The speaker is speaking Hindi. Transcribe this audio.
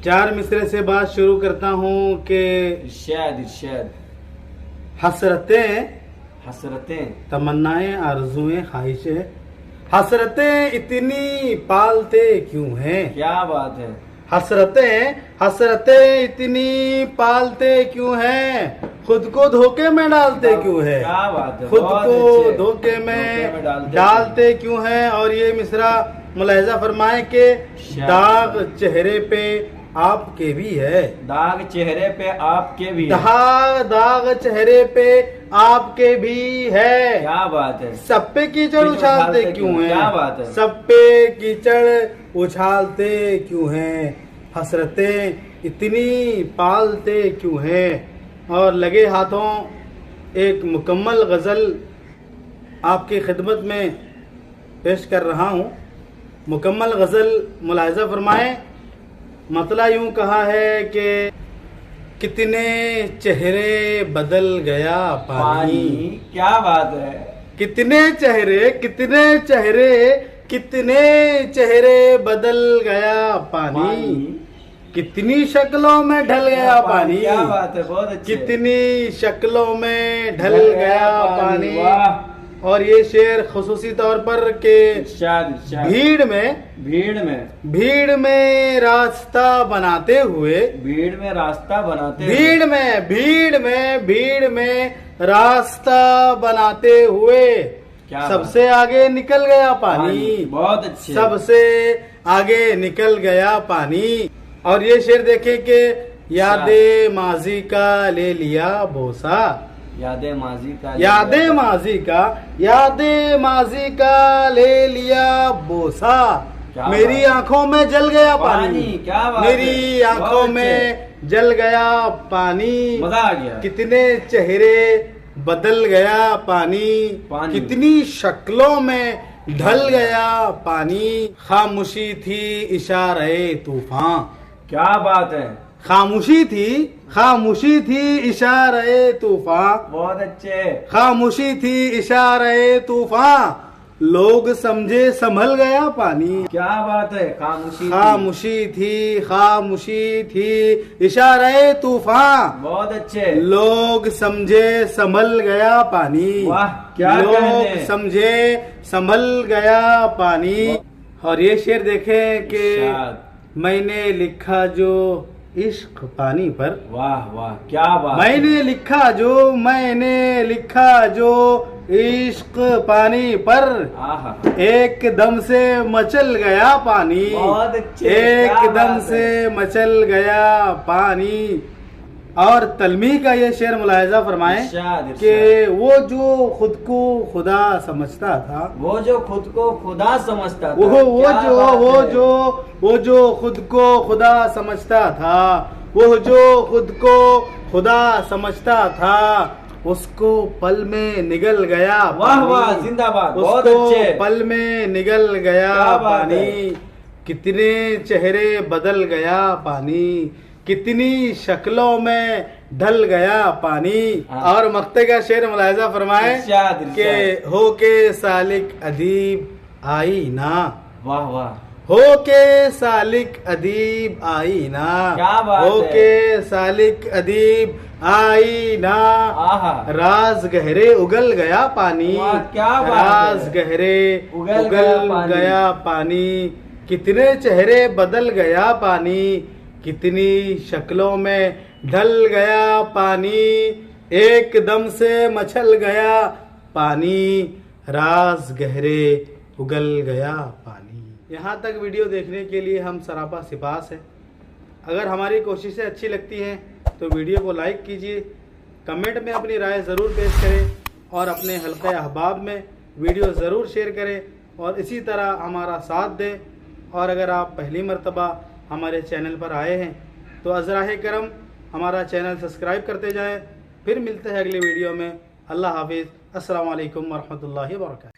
चार मिसरे से बात शुरू करता हूँ कि इरशाद हसरतें हसरतें तमन्नाएं आरजुएं ख्वाहिशें हसरतें इतनी पालते क्यों हैं। क्या बात है। हसरतें इतनी पालते क्यों हैं, खुद को धोखे में डालते क्यों है। क्या बात है। खुद बहुत को अच्छे। धोखे में डालते क्यों हैं। और ये मिसरा मुलाहिजा फरमाए कि दाग चेहरे पे आपके भी है। दाग चेहरे पे आपके भी है। दाग चेहरे पे आपके भी है। क्या बात है। सब पे कीचड़ उछालते क्यों हैं। क्या बात है। सब पे कीचड़ उछालते क्यों हैं, हसरतें इतनी पालते क्यों हैं। और लगे हाथों एक मुकम्मल गज़ल आपकी खिदमत में पेश कर रहा हूँ। मुकम्मल गज़ल मुलाहिजा फरमाएं। मतला यूं कहा है कि कितने चेहरे बदल गया पानी। क्या बात है। कितने चेहरे बदल गया पानी। कितनी शक्लों में ढल गया पानी। क्या बात है। बहुत अच्छे। कितनी शक्लों में ढल गया पानी। और ये शेर खुसूसी तौर पर के भीड़ में रास्ता बनाते हुए भीड़ में रास्ता बनाते हुए सबसे आगे निकल गया पानी। बहुत अच्छे। सबसे आगे निकल गया पानी। और ये शेर देखे कि यादे माजी का ले लिया बोसा। यादे माजी का ले लिया बोसा। मेरी आंखों में जल गया पानी। क्या बात मेरी आंखों में जल गया पानी। मजा आ गया। कितने चेहरे बदल गया पानी। कितनी शक्लों में ढल गया पानी। खामोशी थी इशारे तूफान। क्या बात है। खामोशी थी इशारे तूफान। बहुत अच्छे। खामोशी थी इशारे तूफान। लोग समझे संभल गया पानी। क्या बात है। खामोशी थी इशारे तूफान। बहुत अच्छे। लोग समझे संभल गया पानी। वाह क्या लोग समझे संभल गया पानी। और ये शेर देखें कि मैंने लिखा जो इश्क पानी पर। वाह वाह क्या बात। मैंने लिखा जो इश्क पानी पर। एकदम से मचल गया पानी। बहुत अच्छे। एकदम से मचल गया पानी। और तलमी का ये शेर मुलाहिजा फरमाए कि वो जो खुद को खुदा समझता था। वो जो खुद को खुदा समझता था। वो जो खुद को खुदा समझता था। वो जो खुद को खुदा समझता था, उसको पल में निगल गया। वाह वाह जिंदाबाद। बहुत अच्छे। पल में निगल गया पानी। कितने चेहरे बदल गया पानी। कितनी शक्लों में ढल गया पानी। और मक्ते का शेर मुलाहिजा फरमाए कि हो के सालिक अदीब आई ना। वाह वाह। हो के सालिक अदीब आई ना। हो के सालिक अदीब आई ना। राज गहरे उगल गया पानी। राज गहरे उगल गया पानी। कितने चेहरे बदल गया पानी। कितनी शक्लों में ढल गया पानी। एकदम से मचल गया पानी। राज गहरे उगल गया पानी। यहाँ तक वीडियो देखने के लिए हम सरापा सिपास हैं। अगर हमारी कोशिशें अच्छी लगती हैं तो वीडियो को लाइक कीजिए, कमेंट में अपनी राय ज़रूर पेश करें और अपने हल्के अहबाब में वीडियो ज़रूर शेयर करें और इसी तरह हमारा साथ दें। और अगर आप पहली मर्तबा हमारे चैनल पर आए हैं तो अज़राए करम हमारा चैनल सब्सक्राइब करते जाएं। फिर मिलते हैं अगले वीडियो में। अल्लाह हाफिज़। अस्सलामु अलैकुम वरहमतुल्लाहि वबरकातुहू।